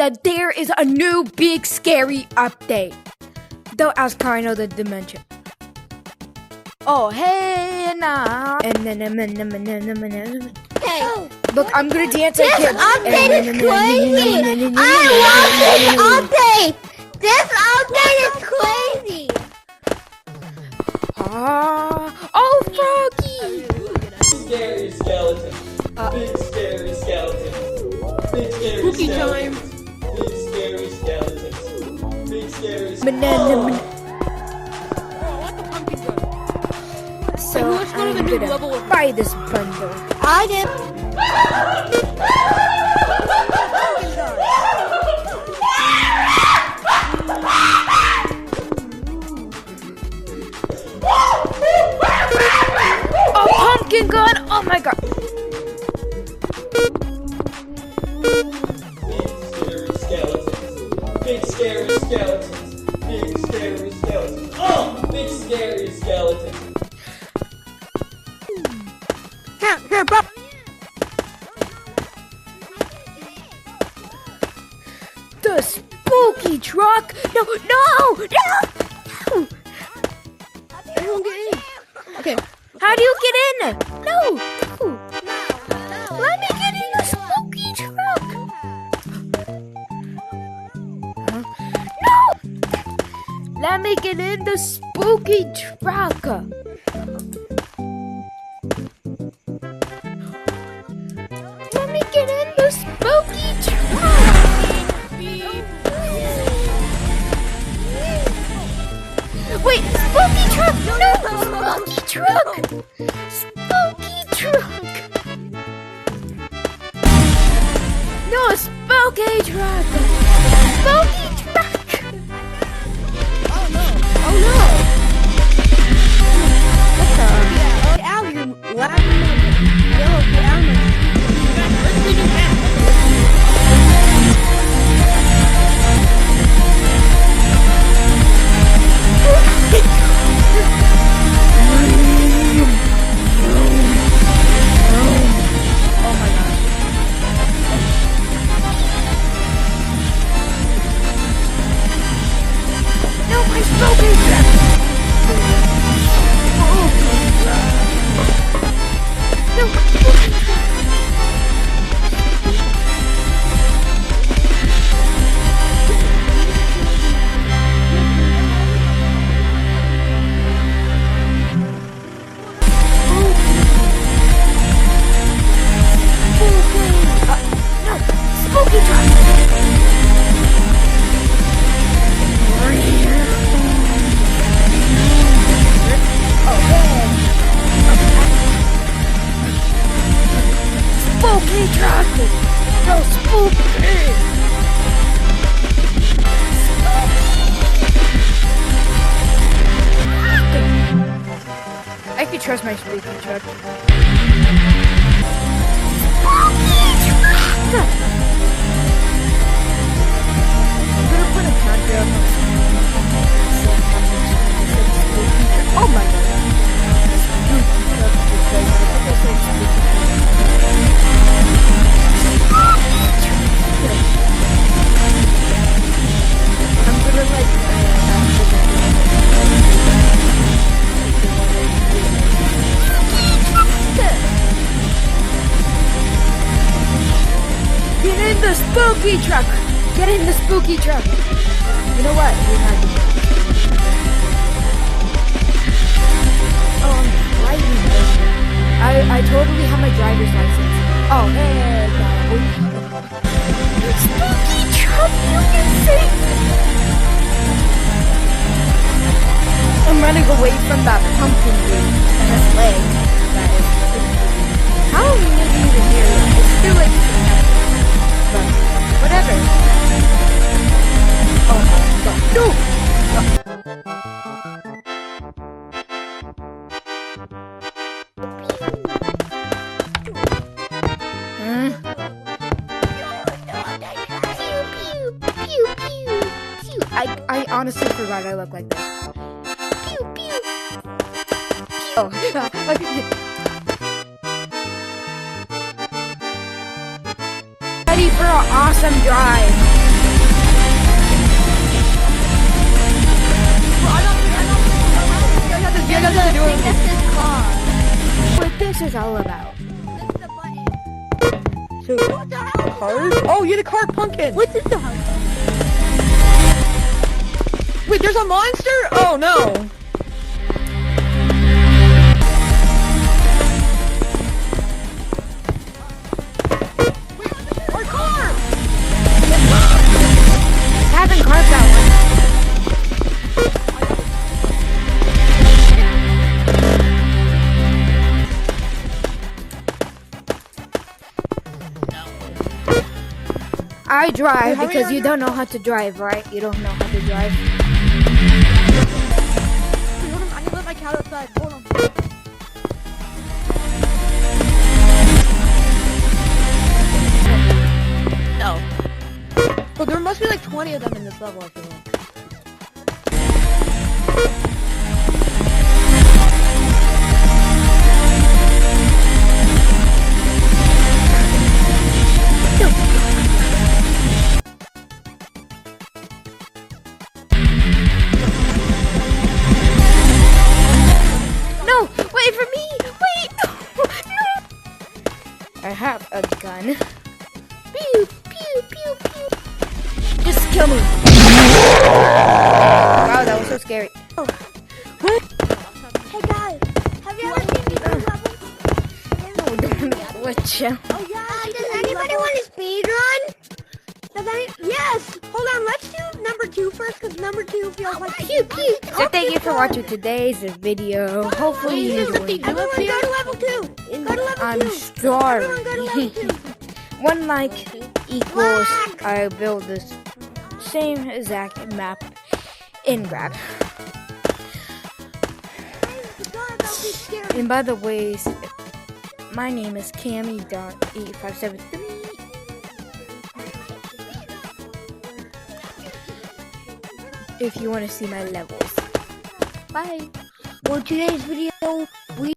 that there is a new big scary update. Don't ask how I know the dimension. Oh, hey, nah. Hey, Look, I'm gonna dance like this him. update is crazy! I love this update! This update is crazy! Oh, Froggy! Scary skeleton. Big scary skeleton. Big scary Spooky skeleton. time. Big scary skeleton. Big scary skeleton. Banana. Oh, what the pumpkin gun? So Let's go to the I'm new gonna level of- buy this bundle. I did. A pumpkin gun! Oh my god! Big scary skeletons. Big scary skeletons. Oh, big scary skeletons. Here, bro. The spooky truck! No! Everyone get in. Okay. How do you get in? No! Let me get in the spooky truck! Huh? No! Let me get in the spooky truck! Let me get in the spooky truck! Wait, spooky truck! No! Spooky truck! Spooky truck! No, spooky truck! Spooky truck! Oh no. Get out of here, lagging. Yo, get out of here. Let's do that. Oh my gosh. No, my spooky truck! No, my spooky truck! No, spooky truck! Spooky truck! No, spooky! I can trust my spooky truck. I'm gonna put a countdown. Oh my god. I'm gonna Get in the spooky truck! Get in the spooky truck! You know what? We're not doing that. Oh, I'm driving. I totally have my driver's license. Oh, hey, spooky truck! You can see! I'm running away from that pumpkin dude and his leg. That is. How are we even here yet? It's too late. But whatever. Oh my god. No! I honestly forgot I look like this. Pew pew. Oh. Ready for an awesome drive. this all about? Click the button. So, What the hell is cars? Oh, you're the car pumpkin. What's this the house? Wait, there's a monster? Oh no. Our car! Haven't carved that one. I drive Hurry because up. you don't know how to drive, right? You don't know how to drive. Wait, hold on, I can let my cat outside. Hold on. No. But there must be like 20 of them in this level, I feel like. No, wait for me. Wait. No. I have a gun. Pew, pew, pew, pew. Just kill me. Wow, that was so scary. Hey guys, have you ever seen these levels? No, don't glitch. Oh yeah. Does anybody want to speed run? Yes! Hold on, let's do number 2 first, because number 2 feels like Pew pew. So thank you for watching today's video. Hopefully you enjoyed. Everyone go to level 2! Go to level 2! I'm Everyone go to level sorry. 2! 1 like equals I build this same exact map in Grab. And by the way, my name is Cammy.8573. If you want to see my levels. Bye. For today's video, we